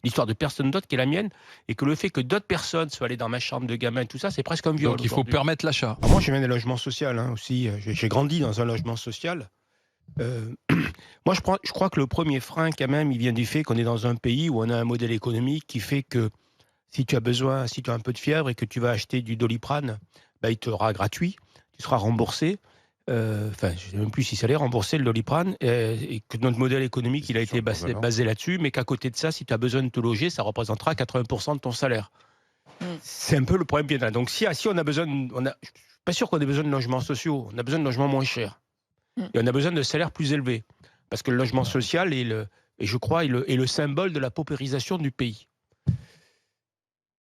l'histoire de personne d'autre qui est la mienne, et que le fait que d'autres personnes soient allées dans ma chambre de gamin, tout ça, c'est presque un viol Donc il faut aujourd'hui. permettre l'achat. Alors moi, je viens d'un logement social aussi. J'ai grandi dans un logement social. Euh, Moi, je crois que le premier frein, quand même, il vient du fait qu'on est dans un pays où on a un modèle économique qui fait que si tu as un peu de fièvre et que tu vas acheter du Doliprane, bah, il te sera gratuit, tu seras remboursé. Enfin, je ne sais même plus si ça allait rembourser le Doliprane, et que notre modèle économique, il a C'est été surprenant. basé là-dessus, mais qu'à côté de ça, si tu as besoin de te loger, ça représentera 80% de ton salaire. Mmh. C'est un peu le problème qu'il y a. Donc, si on a besoin, je suis pas sûr qu'on ait besoin de logements sociaux, on a besoin de logements moins chers. Mmh. Et on a besoin de salaires plus élevés. Parce que le logement social est, je crois, est le symbole de la paupérisation du pays.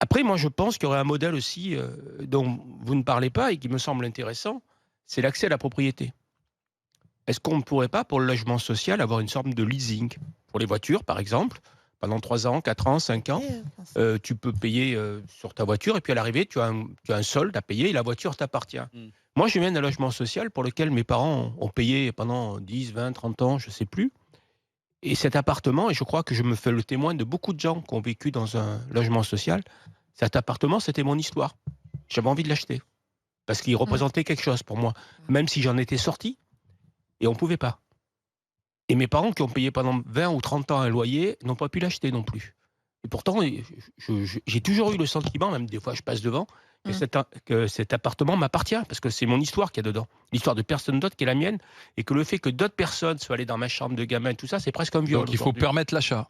Après, moi, je pense qu'il y aurait un modèle aussi dont vous ne parlez pas et qui me semble intéressant, c'est l'accès à la propriété. Est-ce qu'on ne pourrait pas, pour le logement social, avoir une sorte de leasing? Pour les voitures, par exemple, pendant 3 ans, 4 ans, 5 ans, tu peux payer sur ta voiture et puis à l'arrivée, tu as un solde à payer et la voiture t'appartient. Mmh. Moi, je viens d'un logement social pour lequel mes parents ont payé pendant 10, 20, 30 ans, je ne sais plus. Et cet appartement, et je crois que je me fais le témoin de beaucoup de gens qui ont vécu dans un logement social, cet appartement, c'était mon histoire. J'avais envie de l'acheter parce qu'il Mmh. représentait quelque chose pour moi, Mmh. même si j'en étais sorti et on ne pouvait pas. Et mes parents qui ont payé pendant 20 ou 30 ans un loyer n'ont pas pu l'acheter non plus. Et pourtant, j'ai toujours eu le sentiment, même des fois je passe devant, que Mmh. que cet appartement m'appartient, parce que c'est mon histoire qu'il y a dedans. L'histoire de personne d'autre qui est la mienne, et que le fait que d'autres personnes soient allées dans ma chambre de gamin, tout ça, c'est presque un viol Donc il faut aujourd'hui. permettre l'achat.